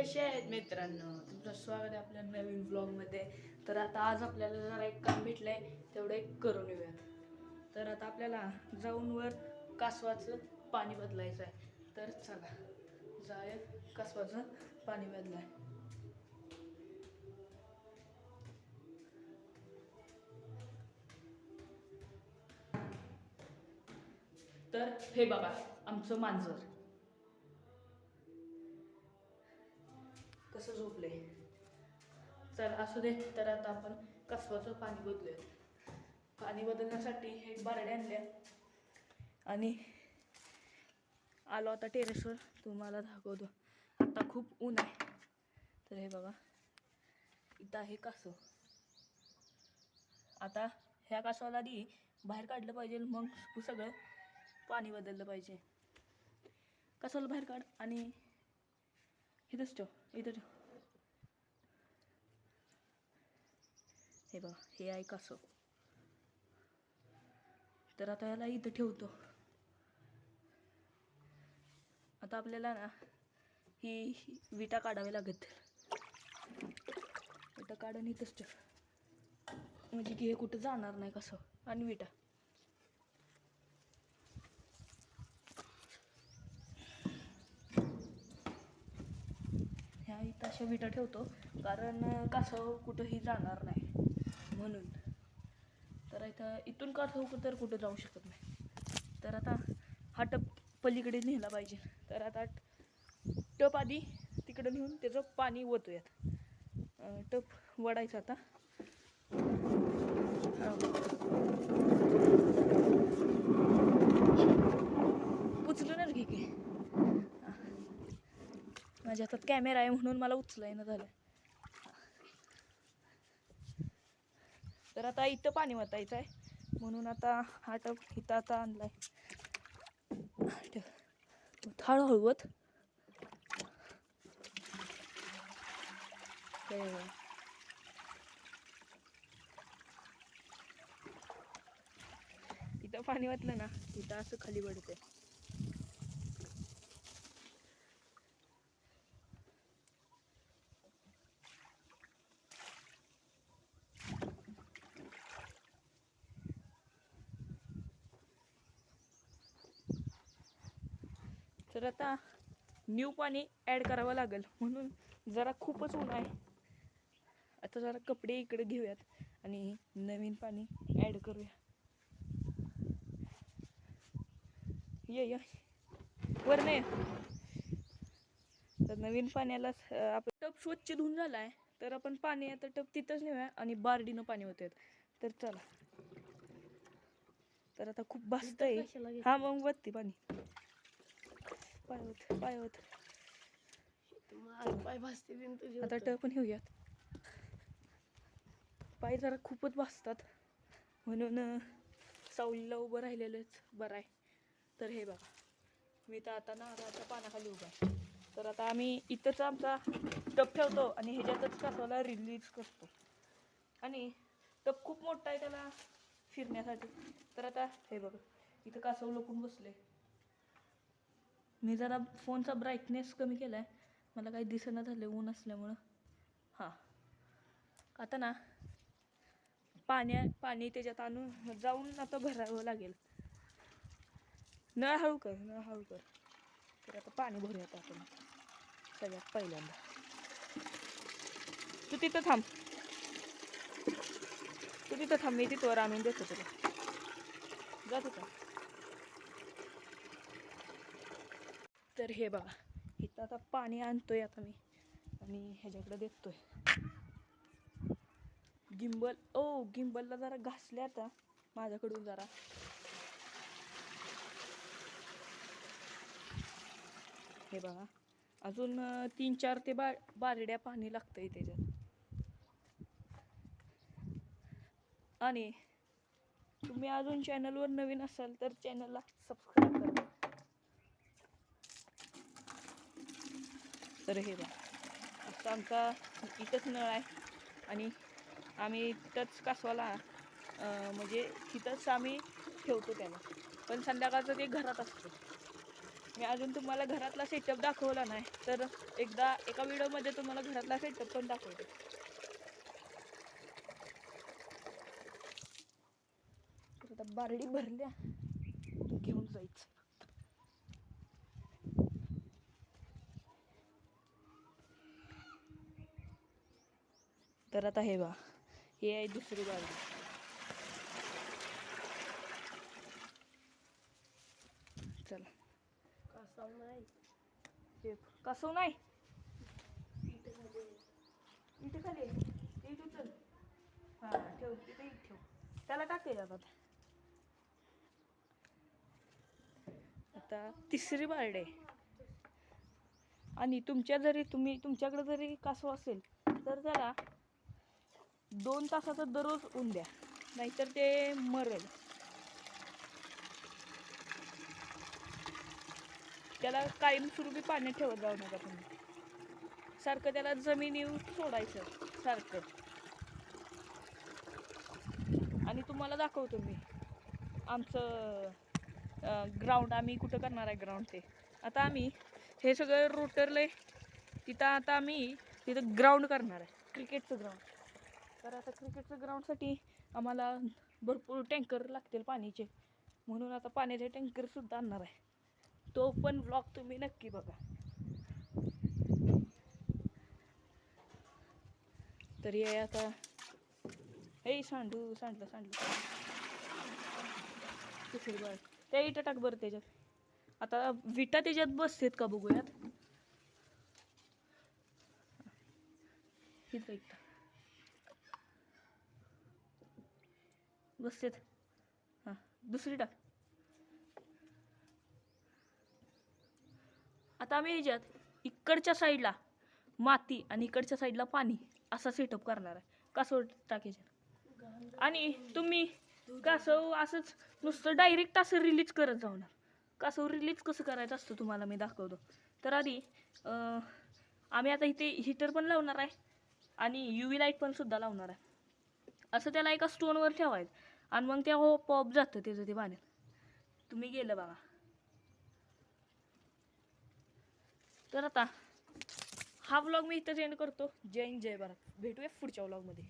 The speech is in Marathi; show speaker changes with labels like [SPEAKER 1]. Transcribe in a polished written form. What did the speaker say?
[SPEAKER 1] कसे आहेत मित्रांनो, तुमचं स्वागत आहे आपल्या नवीन ब्लॉगमध्ये. तर आता आज आपल्याला जरा एक काम भेटलंय, तेवढं एक करून येऊयात. तर आता आपल्याला जाऊन वर कासवाचं पाणी बदलायचं आहे. तर चला जाऊया कासवाचं पाणी बदलाय. तर हे बघा आमचं मांजर कसं झोपले. चल असू दे. तर आता आपण कासवाचं पाणी बदलूया. पाणी बदलण्यासाठी एक बारड्या आणल्या आणि आलो आता टेरेसवर. तुम्हाला दाखवतो. आता खूप ऊन आहे. तर हे बघा इथं आहे कासव. आता ह्या कासवाला आधी बाहेर काढलं पाहिजे, मग सगळं पाणी बदललं पाहिजे. कासवाला बाहेर काढ आणि इथंच ठेव, इथं ठेव. हे बघा हे आहे कासव. तर आता याला इथं ठेवतो. आता आपल्याला ना ही विटा काढावी लागत. विटा काढून इथंच ठेव, म्हणजे की हे कुठं जाणार नाही कासव. आणि विटा ह्या इथं अशा विटा ठेवतो, कारण कासव कुठंही जाणार नाही म्हणून. तर इथून कासव तर कुठं जाऊ शकत नाही. तर आता हा टप पलीकडे नेला पाहिजे. तर आता टप आधी तिकडे नेऊन त्याचं पाणी ओतूयात. टप वडायचं आता. उचलून घे की. माझ्या हातात कॅमेरा आहे म्हणून मला उचलाय ना झालं. तर आता इथं पाणी वतायचं आहे म्हणून आता हा टप इथं आता आणलाय. हळू हळवत इथं पाणी वाटलं ना, इथं असं खाली पडते. तर आता न्यू पाणी ॲड करावं लागेल, म्हणून जरा खूपच ऊन आहे. आता जरा कपडे इकडे घेऊयात आणि नवीन पाणी ॲड करूया. ये वर नाही. तर नवीन पाण्याला आपण टप स्वच्छ धुवून झाला आहे. तर आपण पाणी आता टप तिथंच नेऊया आणि बारडीनं पाणी होते. तर चला. तर आता खूप भासतंय. हा मग वत्ती पाणी पाय होत पाय भासते. आता टप पण घेऊयात. पाय जरा खूपच भासतात म्हणून सावलीला उभं राहिलेलंच बरं आहे. तर हे बघा मी तर आता नारळाच्या पानाखाली उभा आहे. तर आता आम्ही इथंच आमचा टप ठेवतो आणि ह्याच्यातच कासवाला रिलीज करतो. आणि टप खूप मोठा आहे त्याला फिरण्यासाठी. तर आता हे बघा इथं कासव लपून बसले. मी जरा फोनचा ब्राईटनेस कमी केला आहे, मला काही दिसेना झालं ऊन असल्यामुळं. हां आता ना पाणी त्याच्यात आणून जाऊन आता भरावं लागेल. नळ हळू कर. तर आता पाणी भरूयात आपण सगळ्यात पहिल्यांदा. तू तिथं थांब, मी तिथवर आणून देतो तुला. जा तिथं. तर हे बघा इथं आता पाणी आणतोय आता मी आणि ह्याच्याकडे देतोय. गिंबलला जरा घासले आता माझ्याकडून जरा. हे बघा अजून 3-4 ते बारड्या पाणी लागतंय त्याच्यात. आणि तुम्ही अजून चॅनलवर नवीन असाल तर चॅनलला सबस्क्राईब करा. तर हे बघा असं आमचा इथंच नळ आहे आणि आम्ही तिथंच कासवाला म्हणजे तिथंच आम्ही ठेवतो त्याला. पण संध्याकाळचं ते घरात असतं. मी अजून तुम्हाला घरातला सेटअप दाखवला नाही, तर एकदा एका व्हिडिओमध्ये तुम्हाला घरातला सेटअप पण दाखवते. तर आता बारडी भरल्या, घेऊन जायचं. तर आता हे बघा, हे आहे दुसरी बारडी. चला, कसं नाही इथे खाली इथे चल. हा ठेव, तिथे ठेव, त्याला टाके जातात. आता तिसरी बारडी आहे. आणि तुमच्याकडे जरी कासव असेल तर त्याला 2 तासाचा दररोज ऊन द्या, नाहीतर ते मरेल. त्याला कायमस्वरूपी पाण्यात ठेवत जाऊ नका तुम्ही. सारखं त्याला जमिनीवर सोडायचं सारखं. आणि तुम्हाला दाखवतो मी आमचं ग्राउंड, आम्ही कुठं करणार आहे ग्राउंड ते. आता आम्ही हे सगळं रोटरले तिथं, आता आम्ही तिथं ग्राउंड करणार आहे, क्रिकेटचं ग्राउंड. तर आता क्रिकेटचं ग्राउंडसाठी आम्हाला भरपूर टँकर लागतील पाण्याचे, म्हणून आता पाण्याचे टँकरसुद्धा आणणार आहे. तो पण ब्लॉग तुम्ही नक्की बघा. तर हे आता हे सांडलं तिसरी बार त्या इथं टाक बरं त्याच्यात. आता विटा त्याच्यात बसतेत का बघूयात. इथं बसतेत. हां, दुसरी टाक. आता आम्ही ह्याच्यात इकडच्या साईडला माती आणि इकडच्या साईडला पाणी असा सेटअप करणार आहे. कासव टाकायचं. आणि तुम्ही कासव असंच नुसतं डायरेक्ट असं रिलीज करत जाणार. कासव रिलीज कसं करायचं असतं तुम्हाला मी दाखवतो. तर आधी आम्ही आता इथे हीटर पण लावणार आहे आणि UV लाईट पण सुद्धा लावणार आहे. असं त्याला एका स्टोनवर ठेवायचं आणि मग त्या पॉप जातं त्याचं ते पाण्यात. तुम्ही गेलं बघा. तर आता हा व्लॉग मी इथंच एंड करतो. जय हिंद, जय भारत. भेटूया पुढच्या व्लॉगमध्ये.